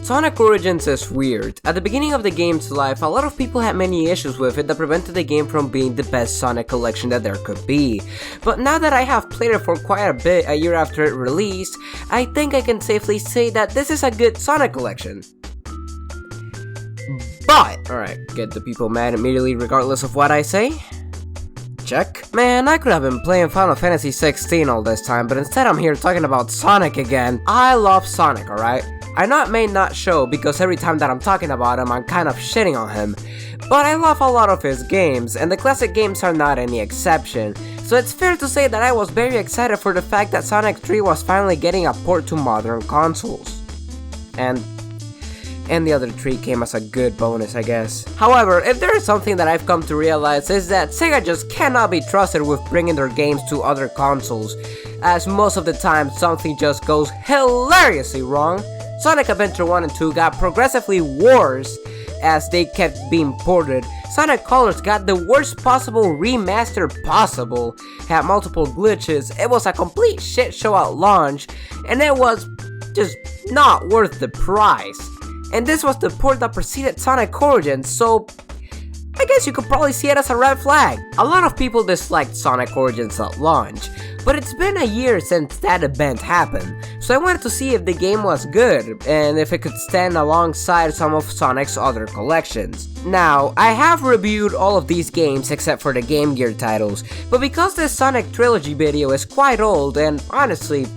Sonic Origins is weird. At the beginning of the game's life, a lot of people had many issues with it that prevented the game from being the best Sonic collection that there could be. But now that I have played it for quite a bit a year after it released, I think I can safely say that this is a good Sonic collection. But, alright, get the people mad immediately regardless of what I say? Check. Man, I could have been playing Final Fantasy 16 all this time, but instead I'm here talking about Sonic again. I love Sonic, alright? I know it may not show because every time that I'm talking about him, I'm kind of shitting on him. But I love a lot of his games, and the classic games are not any exception. So it's fair to say that I was very excited for the fact that Sonic 3 was finally getting a port to modern consoles. And the other 3 came as a good bonus, I guess. However, if there is something that I've come to realize is that Sega just cannot be trusted with bringing their games to other consoles, as most of the time something just goes hilariously wrong. Sonic Adventure 1 and 2 got progressively worse as they kept being ported. Sonic Colors got the worst possible remaster possible, had multiple glitches, it was a complete shit show at launch, and it was just not worth the price. And this was the port that preceded Sonic Origins, so I guess you could probably see it as a red flag. A lot of people disliked Sonic Origins at launch, but it's been a year since that event happened, so I wanted to see if the game was good, and if it could stand alongside some of Sonic's other collections. Now, I have reviewed all of these games except for the Game Gear titles, but because this Sonic Trilogy video is quite old and honestly,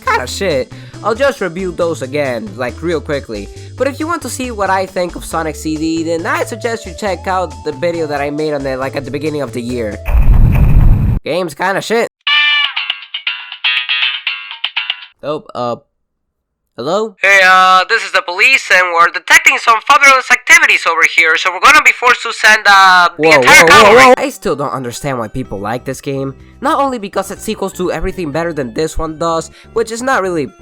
kinda shit, I'll just review those again, like real quickly. But if you want to see what I think of Sonic CD, then I suggest you check out the video that I made on it like at the beginning of the year. Game's kinda shit. Oh, hello? Hey, this is the police and we're detecting some fatherless activities over here, so we're gonna be forced to send, the entire cavalry. I still don't understand why people like this game. Not only because its sequels do everything better than this one does, which is not really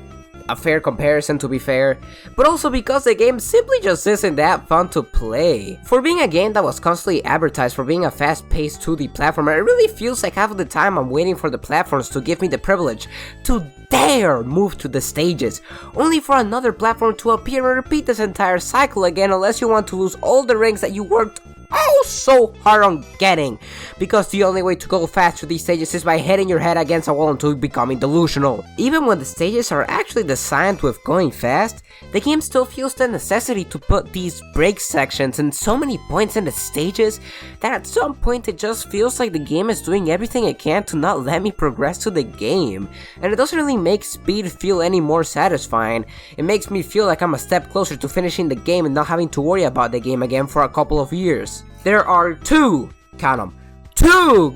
a fair comparison to be fair, but also because the game simply just isn't that fun to play. For being a game that was constantly advertised for being a fast-paced 2D platformer, it really feels like half of the time I'm waiting for the platforms to give me the privilege to dare move to the stages, only for another platform to appear and repeat this entire cycle again unless you want to lose all the rings that you worked so hard on getting, because the only way to go fast through these stages is by hitting your head against a wall until becoming delusional. Even when the stages are actually designed with going fast, the game still feels the necessity to put these break sections in so many points in the stages that at some point it just feels like the game is doing everything it can to not let me progress to the game, and it doesn't really make speed feel any more satisfying. It makes me feel like I'm a step closer to finishing the game and not having to worry about the game again for a couple of years. There are two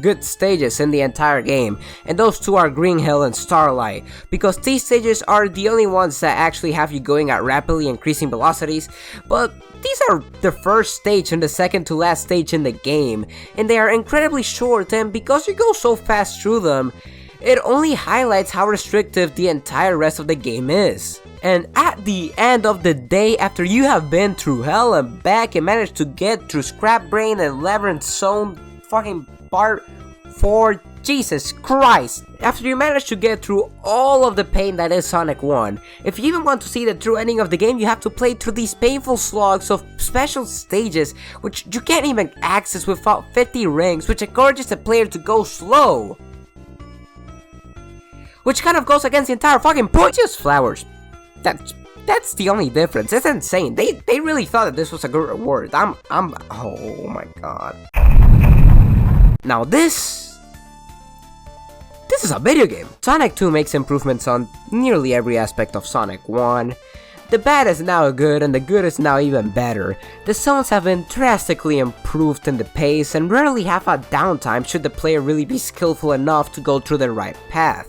good stages in the entire game, and those two are Green Hill and Starlight, because these stages are the only ones that actually have you going at rapidly increasing velocities, but these are the first stage and the second to last stage in the game, and they are incredibly short, and because you go so fast through them, it only highlights how restrictive the entire rest of the game is. And at the end of the day, after you have been through hell and back and managed to get through Scrap Brain and Labyrinth Zone fucking part 4, Jesus Christ, after you manage to get through all of the pain that is Sonic 1, if you even want to see the true ending of the game, you have to play through these painful slogs of special stages which you can't even access without 50 rings, which encourages the player to go slow. Which kind of goes against the entire fucking point. Just flowers. That's the only difference. It's insane. They really thought that this was a good reward. Oh my god. Now this is a video game. Sonic 2 makes improvements on nearly every aspect of Sonic 1. The bad is now good and the good is now even better. The zones have been drastically improved in the pace and rarely have a downtime should the player really be skillful enough to go through the right path.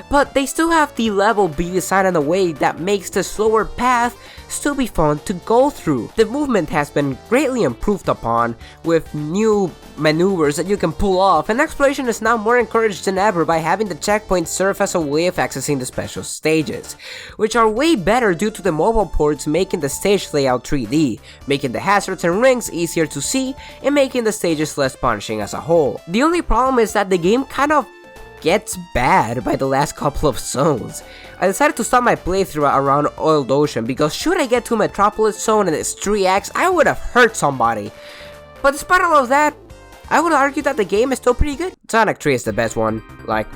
But they still have the level be designed in a way that makes the slower path still be fun to go through. The movement has been greatly improved upon with new maneuvers that you can pull off, and exploration is now more encouraged than ever by having the checkpoints serve as a way of accessing the special stages, which are way better due to the mobile ports making the stage layout 3D, making the hazards and rings easier to see, and making the stages less punishing as a whole. The only problem is that the game kind of gets bad by the last couple of zones. I decided to stop my playthrough around Oiled Ocean because should I get to Metropolis Zone and its 3 acts, I would have hurt somebody. But despite all of that, I would argue that the game is still pretty good. Sonic 3 is the best one, like,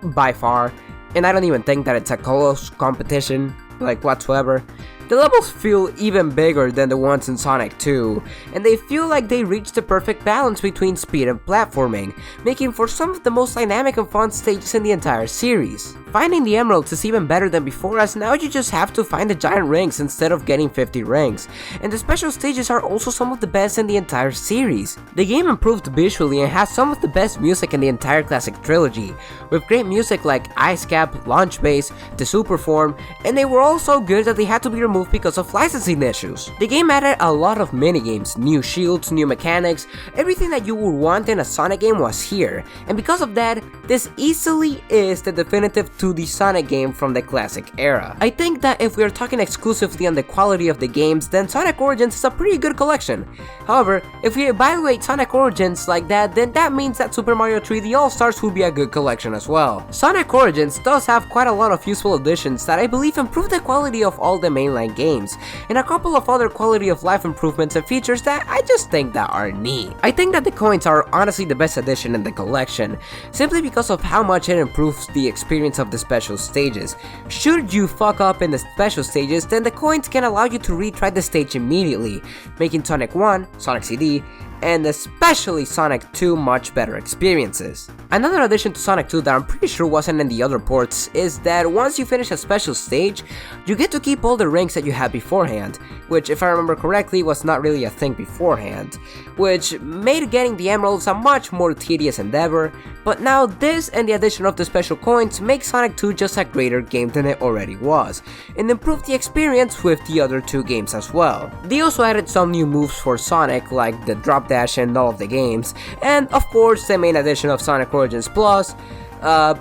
by far, and I don't even think that it's a close competition, like, whatsoever. The levels feel even bigger than the ones in Sonic 2, and they feel like they reach the perfect balance between speed and platforming, making for some of the most dynamic and fun stages in the entire series. Finding the emeralds is even better than before, as now you just have to find the giant rings instead of getting 50 rings, and the special stages are also some of the best in the entire series. The game improved visually and has some of the best music in the entire classic trilogy, with great music like Ice Cap, Launch Base, The Superform, and they were all so good that they had to be removed because of licensing issues. The game added a lot of minigames, new shields, new mechanics, everything that you would want in a Sonic game was here, and because of that, this easily is the definitive 2D Sonic game from the classic era. I think that if we are talking exclusively on the quality of the games, then Sonic Origins is a pretty good collection. However, if we evaluate Sonic Origins like that, then that means that Super Mario 3D All-Stars would be a good collection as well. Sonic Origins does have quite a lot of useful additions that I believe improve the quality of all the mainline games, and a couple of other quality of life improvements and features that I just think that are neat. I think that the coins are honestly the best addition in the collection, simply because of how much it improves the experience of the special stages. Should you fuck up in the special stages, then the coins can allow you to retry the stage immediately, making Sonic 1, Sonic CD, and especially Sonic 2 much better experiences. Another addition to Sonic 2 that I'm pretty sure wasn't in the other ports is that once you finish a special stage, you get to keep all the rings that you had beforehand, which if I remember correctly was not really a thing beforehand, which made getting the emeralds a much more tedious endeavor, but now this and the addition of the special coins make Sonic 2 just a greater game than it already was, and improved the experience with the other two games as well. They also added some new moves for Sonic, like the drop dash in all of the games, and of course the main addition of Sonic Origins Plus,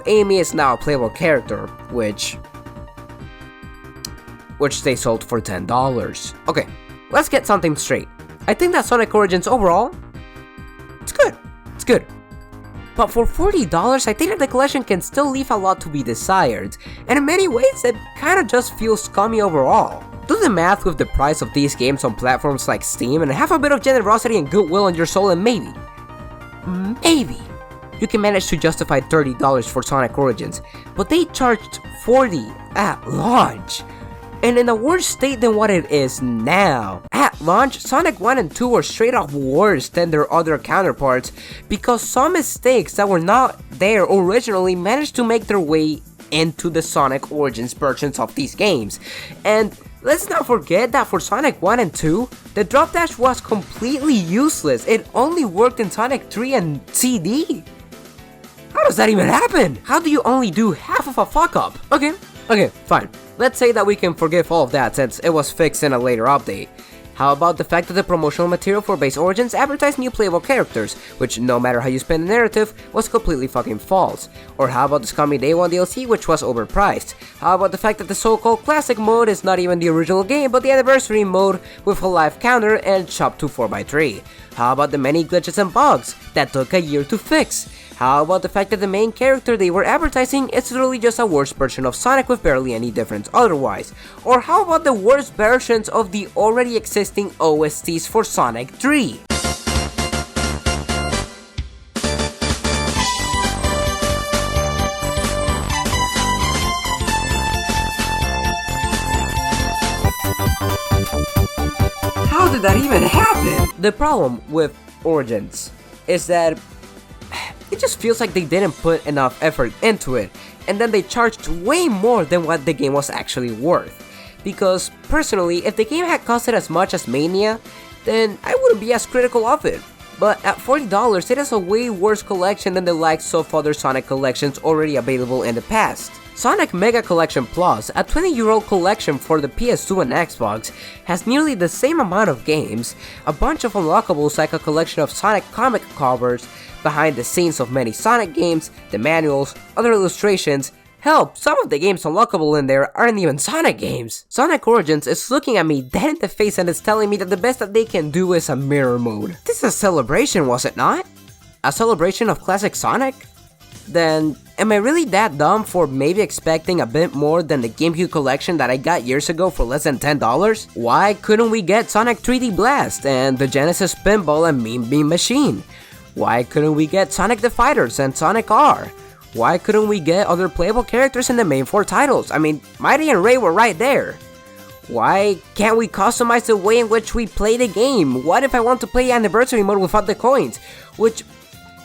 Amy is now a playable character, which they sold for $10. Okay, let's get something straight. I think that Sonic Origins overall, it's good. But for $40, I think that the collection can still leave a lot to be desired, and in many ways it kinda just feels scummy overall. Do the math with the price of these games on platforms like Steam and have a bit of generosity and goodwill in your soul, and maybe, you can manage to justify $30 for Sonic Origins, but they charged $40 at launch, and in a worse state than what it is now. At launch, Sonic 1 and 2 were straight up worse than their other counterparts because some mistakes that were not there originally managed to make their way into the Sonic Origins versions of these games. And let's not forget that for Sonic 1 and 2, the drop dash was completely useless. It only worked in Sonic 3 and CD. How does that even happen? How do you only do half of a fuck up? Okay, fine. Let's say that we can forgive all of that since it was fixed in a later update. How about the fact that the promotional material for base Origins advertised new playable characters, which no matter how you spin the narrative, was completely fucking false? Or how about the scummy Day 1 DLC, which was overpriced? How about the fact that the so-called classic mode is not even the original game, but the anniversary mode with a life counter and chopped to 4x3? How about the many glitches and bugs that took a year to fix? How about the fact that the main character they were advertising is literally just a worse version of Sonic with barely any difference otherwise? Or how about the worst versions of the already existing OSTs for Sonic 3? How did that even happen? The problem with Origins is that it just feels like they didn't put enough effort into it, and then they charged way more than what the game was actually worth. Because, personally, if the game had costed as much as Mania, then I wouldn't be as critical of it. But at $40, it is a way worse collection than the likes of other Sonic collections already available in the past. Sonic Mega Collection Plus, a €20 collection for the PS2 and Xbox, has nearly the same amount of games, a bunch of unlockables like a collection of Sonic comic covers, behind the scenes of many Sonic games, the manuals, other illustrations. Hell, some of the games unlockable in there aren't even Sonic games. Sonic Origins is looking at me dead in the face and is telling me that the best that they can do is a mirror mode. This is a celebration, was it not? A celebration of classic Sonic? then am I really that dumb for maybe expecting a bit more than the GameCube collection that I got years ago for less than $10? Why couldn't we get Sonic 3D Blast and the Genesis Pinball and Mean Bean Machine? Why couldn't we get Sonic the Fighters and Sonic R? Why couldn't we get other playable characters in the main 4 titles? I mean, Mighty and Ray were right there. Why can't we customize the way in which we play the game? What if I want to play Anniversary Mode without the coins? Which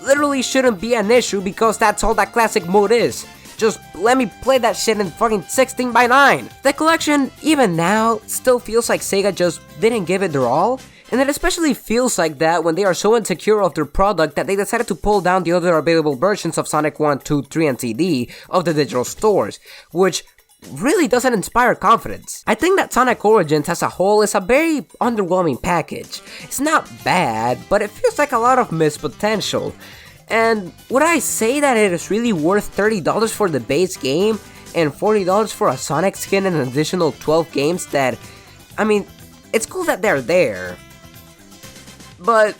literally shouldn't be an issue because that's all that classic mode is. Just let me play that shit in fucking 16:9. The collection, even now, still feels like Sega just didn't give it their all. And it especially feels like that when they are so insecure of their product that they decided to pull down the other available versions of Sonic 1, 2, 3, and CD of the digital stores, which really doesn't inspire confidence. I think that Sonic Origins as a whole is a very underwhelming package. It's not bad, but it feels like a lot of missed potential. And would I say that it is really worth $30 for the base game and $40 for a Sonic skin and an additional 12 games that, I mean, it's cool that they're there, but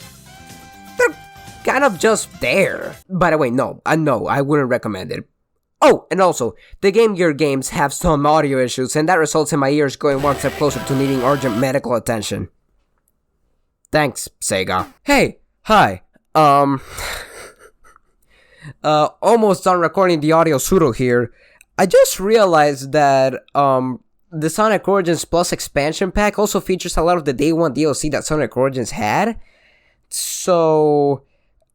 they're kind of just there. By the way, no, I wouldn't recommend it. Oh, and also, the Game Gear games have some audio issues, and that results in my ears going one step closer to needing urgent medical attention. Thanks, Sega. Hey, hi, almost done recording the audio pseudo here. I just realized that, the Sonic Origins Plus expansion pack also features a lot of the Day 1 DLC that Sonic Origins had. So,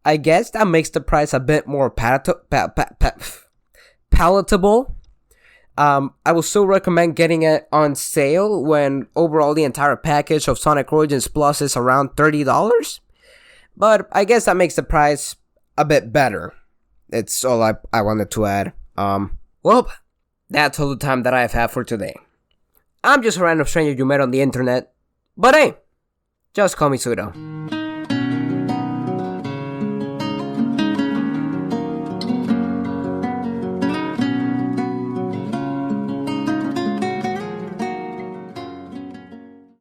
I guess that makes the price a bit more palatable. I will still recommend getting it on sale when overall the entire package of Sonic Origins Plus is around $30. But I guess that makes the price a bit better. It's all I wanted to add. Well, that's all the time that I've had for today. I'm just a random stranger you met on the internet. But hey, just call me Pseudo.